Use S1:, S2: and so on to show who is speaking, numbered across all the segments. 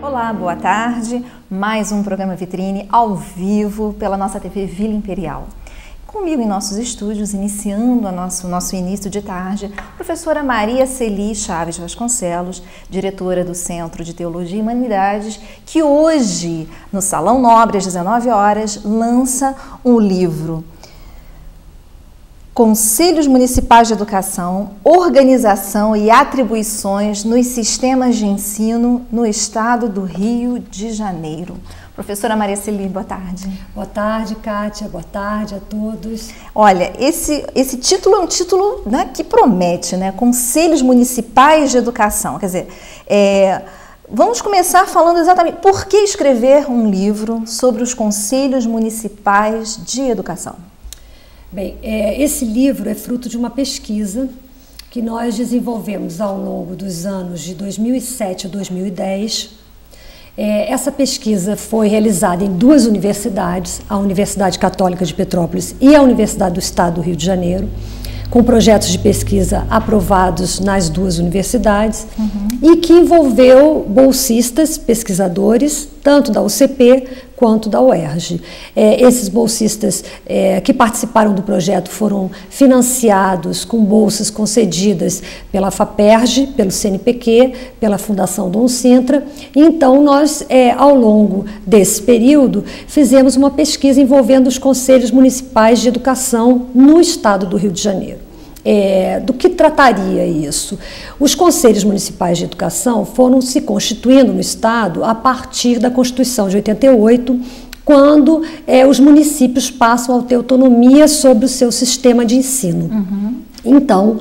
S1: Olá, boa tarde. Mais um programa Vitrine ao vivo pela nossa TV Vila Imperial. Comigo em nossos estúdios, iniciando o nosso início de tarde, professora Maria Celi Chaves Vasconcelos, diretora do Centro de Teologia e Humanidades, que hoje, no Salão Nobre, às 19 horas, lança um livro, Conselhos Municipais de Educação, Organização e Atribuições nos Sistemas de Ensino no Estado do Rio de Janeiro. Professora Maria Celi, boa tarde.
S2: Boa tarde, Kátia. Boa tarde a todos.
S1: Olha, esse título é um título, né, que promete, né? Conselhos Municipais de Educação. Quer dizer, vamos começar falando exatamente por que escrever um livro sobre os Conselhos Municipais de Educação.
S2: Bem, esse livro é fruto de uma pesquisa que nós desenvolvemos ao longo dos anos de 2007 a 2010. Essa pesquisa foi realizada em duas universidades, a Universidade Católica de Petrópolis e a Universidade do Estado do Rio de Janeiro, com projetos de pesquisa aprovados nas duas universidades, e que envolveu bolsistas, pesquisadores, tanto da UCP quanto da UERJ. Esses bolsistas que participaram do projeto foram financiados com bolsas concedidas pela FAPERJ, pelo CNPq, pela Fundação Dom Sintra. E então nós, ao longo desse período, fizemos uma pesquisa envolvendo os Conselhos Municipais de Educação no Estado do Rio de Janeiro. Do que trataria isso? Os Conselhos Municipais de Educação foram se constituindo no Estado a partir da Constituição de 88, quando os municípios passam a ter autonomia sobre o seu sistema de ensino. Então,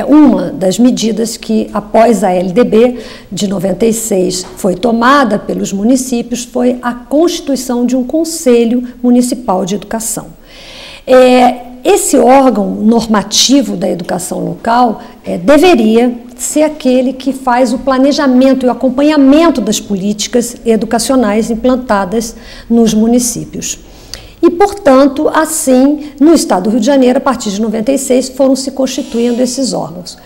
S2: uma das medidas que, após a LDB de 96, foi tomada pelos municípios foi a constituição de um Conselho Municipal de Educação. Esse órgão normativo da educação local deveria ser aquele que faz o planejamento e o acompanhamento das políticas educacionais implantadas nos municípios. E, portanto, assim, no Estado do Rio de Janeiro, a partir de 96, foram se constituindo esses órgãos.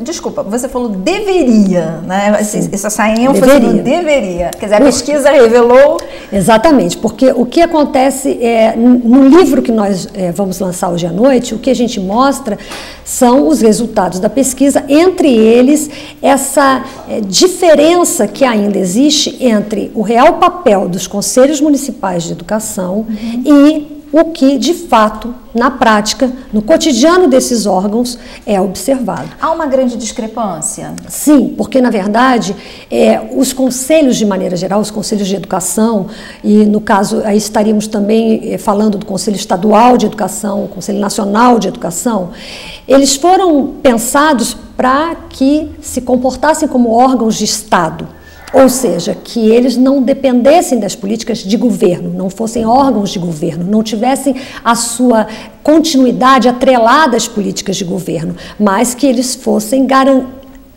S1: Desculpa, você falou deveria, né? Essa ênfase no deveria. Quer dizer, a pesquisa revelou...
S2: Exatamente, porque o que acontece no livro que nós vamos lançar hoje à noite, o que a gente mostra são os resultados da pesquisa, entre eles essa diferença que ainda existe entre o real papel dos Conselhos Municipais de Educação e o que, de fato, na prática, no cotidiano desses órgãos, é observado.
S1: Há uma grande discrepância?
S2: Sim, porque, na verdade, os conselhos, de maneira geral, os conselhos de educação, e, no caso, aí estaríamos também falando do Conselho Estadual de Educação, o Conselho Nacional de Educação, eles foram pensados para que se comportassem como órgãos de Estado. Ou seja, que eles não dependessem das políticas de governo, não fossem órgãos de governo, não tivessem a sua continuidade atrelada às políticas de governo, mas que eles fossem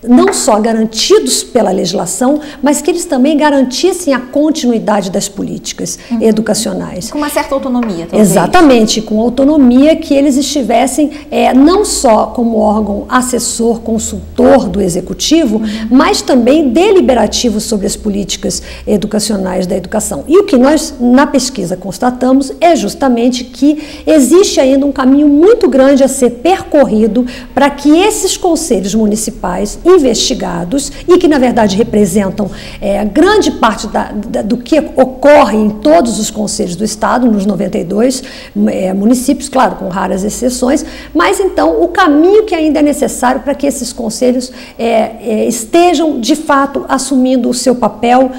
S2: não só garantidos pela legislação, mas que eles também garantissem a continuidade das políticas educacionais.
S1: Com uma certa autonomia, talvez.
S2: Exatamente, com autonomia, que eles estivessem não só como órgão assessor, consultor do executivo, mas também deliberativo sobre as políticas educacionais da educação. E o que nós, na pesquisa, constatamos é justamente que existe ainda um caminho muito grande a ser percorrido para que esses conselhos municipais investigados, e que na verdade representam grande parte do que ocorre em todos os conselhos do Estado, nos 92 municípios, claro, com raras exceções, mas então o caminho que ainda é necessário para que esses conselhos estejam de fato assumindo o seu papel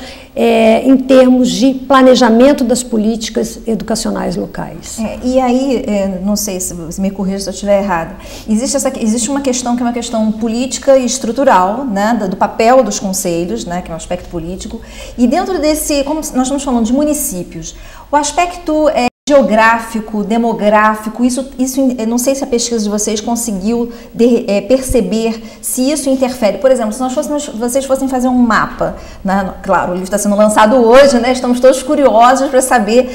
S2: em termos de planejamento das políticas educacionais locais.
S1: E aí, não sei se me corrija se eu estiver errada, existe uma questão que é uma questão política e estrutural, né, do papel dos conselhos, né, que é um aspecto político, e dentro desse, como nós estamos falando de municípios, o aspecto geográfico, demográfico, isso eu não sei se a pesquisa de vocês conseguiu perceber se isso interfere. Por exemplo, se vocês fossem fazer um mapa, né? Claro, o livro está sendo lançado hoje, né? Estamos todos curiosos para saber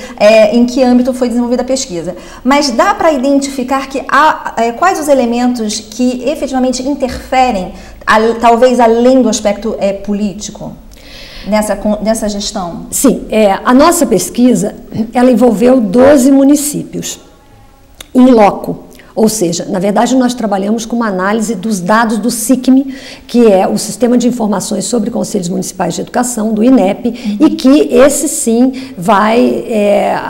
S1: em que âmbito foi desenvolvida a pesquisa. Mas dá para identificar que quais os elementos que efetivamente interferem, talvez além do aspecto político? nessa gestão?
S2: Sim, a nossa pesquisa, ela envolveu 12 municípios, in loco. Ou seja, na verdade nós trabalhamos com uma análise dos dados do SICM, que é o Sistema de Informações sobre Conselhos Municipais de Educação, do INEP, e que esse sim vai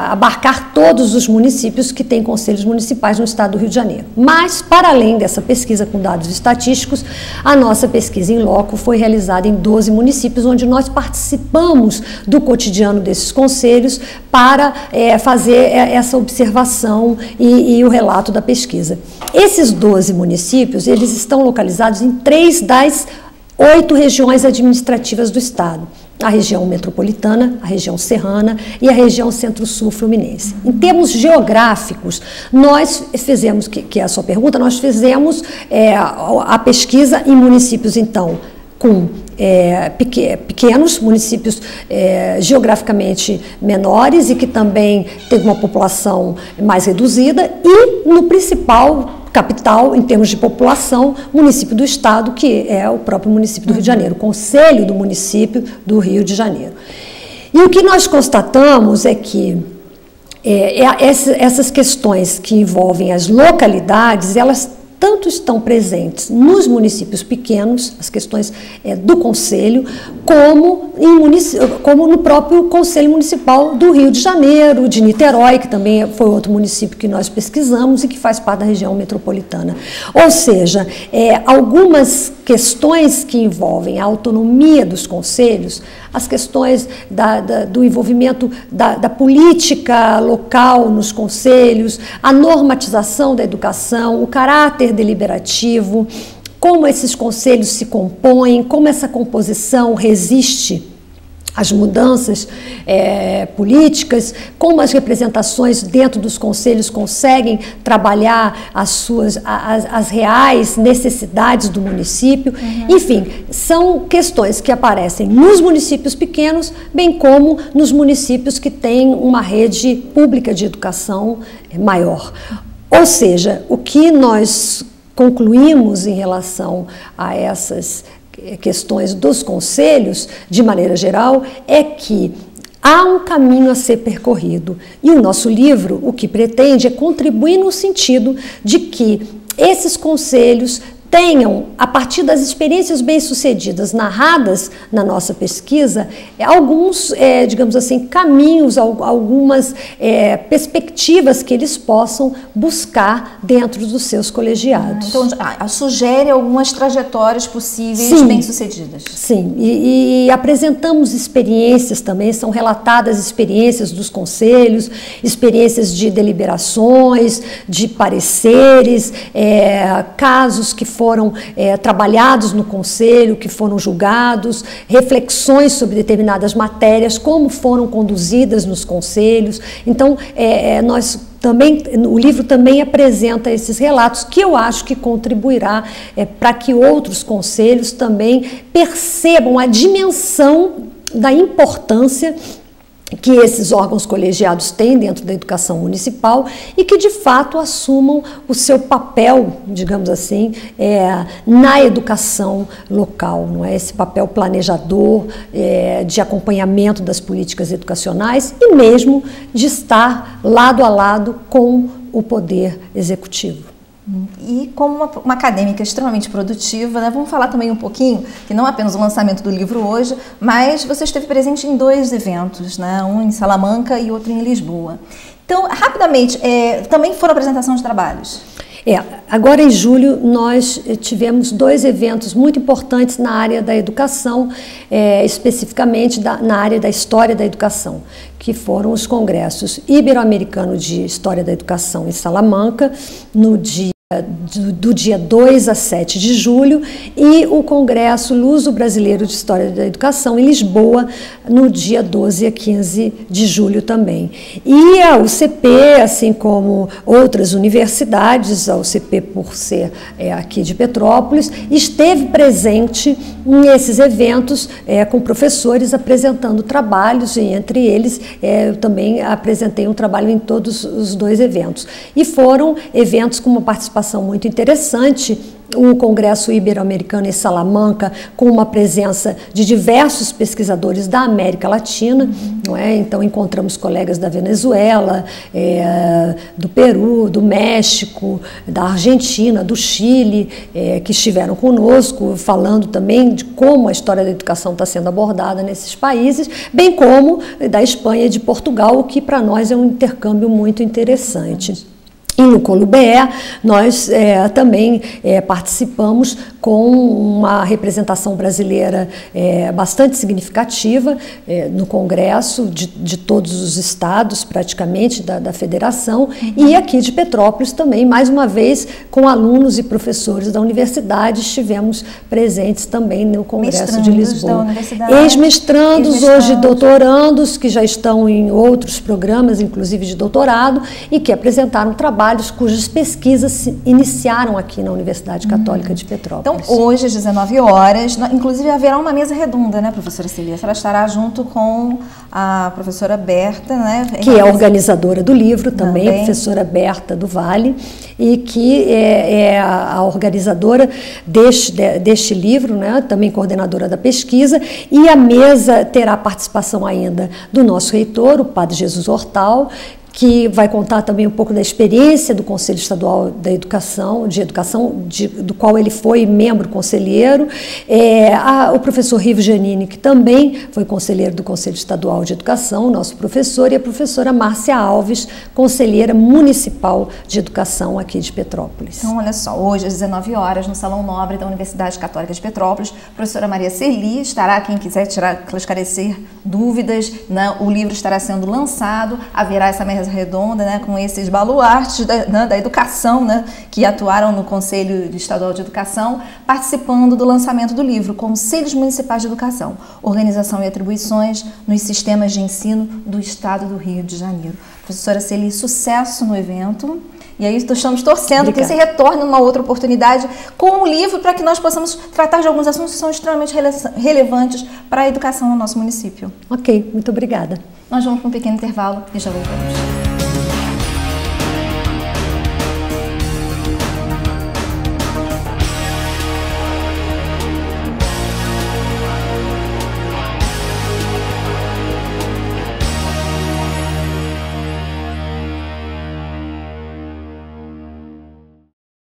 S2: abarcar todos os municípios que têm conselhos municipais no estado do Rio de Janeiro. Mas, para além dessa pesquisa com dados estatísticos, a nossa pesquisa em loco foi realizada em 12 municípios, onde nós participamos do cotidiano desses conselhos para fazer essa observação e o relato da pesquisa. Esses 12 municípios, eles estão localizados em 3 das 8 regiões administrativas do estado. A região metropolitana, a região serrana e a região centro-sul fluminense. Em termos geográficos, nós fizemos, que é a sua pergunta, nós fizemos a pesquisa em municípios, então, com pequenos, municípios geograficamente menores e que também tem uma população mais reduzida, e no principal capital, em termos de população, município do estado, que é o próprio município do Rio de Janeiro, o Conselho do Município do Rio de Janeiro. E o que nós constatamos é que essas questões que envolvem as localidades, elas tanto estão presentes nos municípios pequenos, as questões do Conselho, como no próprio Conselho Municipal do Rio de Janeiro, de Niterói, que também foi outro município que nós pesquisamos e que faz parte da região metropolitana. Ou seja, algumas questões que envolvem a autonomia dos conselhos, as questões do envolvimento da política local nos conselhos, a normatização da educação, o caráter deliberativo, como esses conselhos se compõem, como essa composição resiste às mudanças políticas, como as representações dentro dos conselhos conseguem trabalhar as reais necessidades do município. Enfim, são questões que aparecem nos municípios pequenos, bem como nos municípios que têm uma rede pública de educação maior. Ou seja, o que nós concluímos em relação a essas questões dos conselhos, de maneira geral, é que há um caminho a ser percorrido. E o nosso livro, o que pretende é contribuir no sentido de que esses conselhos tenham, a partir das experiências bem-sucedidas narradas na nossa pesquisa, alguns, digamos assim, caminhos, algumas perspectivas que eles possam buscar dentro dos seus colegiados.
S1: Então, sugere algumas trajetórias possíveis bem-sucedidas.
S2: Sim, e apresentamos experiências também, são relatadas experiências dos conselhos, experiências de deliberações, de pareceres, casos que foram trabalhados no conselho, que foram julgados, reflexões sobre determinadas matérias, como foram conduzidas nos conselhos. Então, o livro também apresenta esses relatos, que eu acho que contribuirá para que outros conselhos também percebam a dimensão da importância que esses órgãos colegiados têm dentro da educação municipal e que, de fato, assumam o seu papel, digamos assim, na educação local, não é? Esse papel planejador, de acompanhamento das políticas educacionais e mesmo de estar lado a lado com o poder executivo.
S1: E como uma acadêmica extremamente produtiva, né, vamos falar também um pouquinho, que não apenas o lançamento do livro hoje, mas você esteve presente em 2 eventos, né, um em Salamanca e outro em Lisboa. Então, rapidamente, também foram apresentação de trabalhos?
S2: Agora em julho nós tivemos 2 eventos muito importantes na área da educação, especificamente na área da história da educação, que foram os congressos Ibero-Americano de História da Educação em Salamanca, do dia 2 a 7 de julho, e o Congresso Luso-Brasileiro de História da Educação em Lisboa, no dia 12 a 15 de julho também. E a UCP, assim como outras universidades, a UCP por ser aqui de Petrópolis, esteve presente nesses eventos com professores apresentando trabalhos, e entre eles eu também apresentei um trabalho em todos os 2 eventos. E foram eventos com uma participação participação muito interessante. O Congresso Ibero-Americano em Salamanca, com uma presença de diversos pesquisadores da América Latina, não é? Então encontramos colegas da Venezuela, do Peru, do México, da Argentina, do Chile, que estiveram conosco, falando também de como a história da educação está sendo abordada nesses países, bem como da Espanha e de Portugal, o que para nós é um intercâmbio muito interessante. E no Columbé, nós também participamos com uma representação brasileira bastante significativa no Congresso, de todos os estados, praticamente, da federação, e aqui de Petrópolis também, mais uma vez, com alunos e professores da universidade, estivemos presentes também no Congresso de Lisboa. Ex-mestrandos, hoje doutorandos, que já estão em outros programas, inclusive de doutorado, e que apresentaram trabalhos cujas pesquisas se iniciaram aqui na Universidade Católica de Petrópolis.
S1: Então, hoje, às 19 horas, inclusive haverá uma mesa redonda, né, professora Celia? Ela estará junto com a professora Berta, né?
S2: Que é a organizadora do livro também, a professora Berta do Vale, e que é a organizadora deste livro, né, também coordenadora da pesquisa, e a mesa terá participação ainda do nosso reitor, o Padre Jesus Hortal, que vai contar também um pouco da experiência do Conselho Estadual da Educação, do qual ele foi membro conselheiro, o professor Rivo Giannini, que também foi conselheiro do Conselho Estadual de Educação, nosso professor, e a professora Márcia Alves, conselheira municipal de educação aqui de Petrópolis.
S1: Então, olha só, hoje às 19 horas, no Salão Nobre da Universidade Católica de Petrópolis, a professora Maria Celia estará, quem quiser esclarecer dúvidas, né, o livro estará sendo lançado, haverá essa mesa redonda, né, com esses baluartes da educação, né, que atuaram no Conselho Estadual de Educação, participando do lançamento do livro Conselhos Municipais de Educação, Organização e Atribuições nos Sistemas de Ensino do Estado do Rio de Janeiro. Professora Celia, sucesso no evento. E aí estamos torcendo que você retorne numa outra oportunidade com o livro para que nós possamos tratar de alguns assuntos que são extremamente relevantes para a educação no nosso município.
S2: Ok, muito obrigada.
S1: Nós vamos para um pequeno intervalo e já voltamos.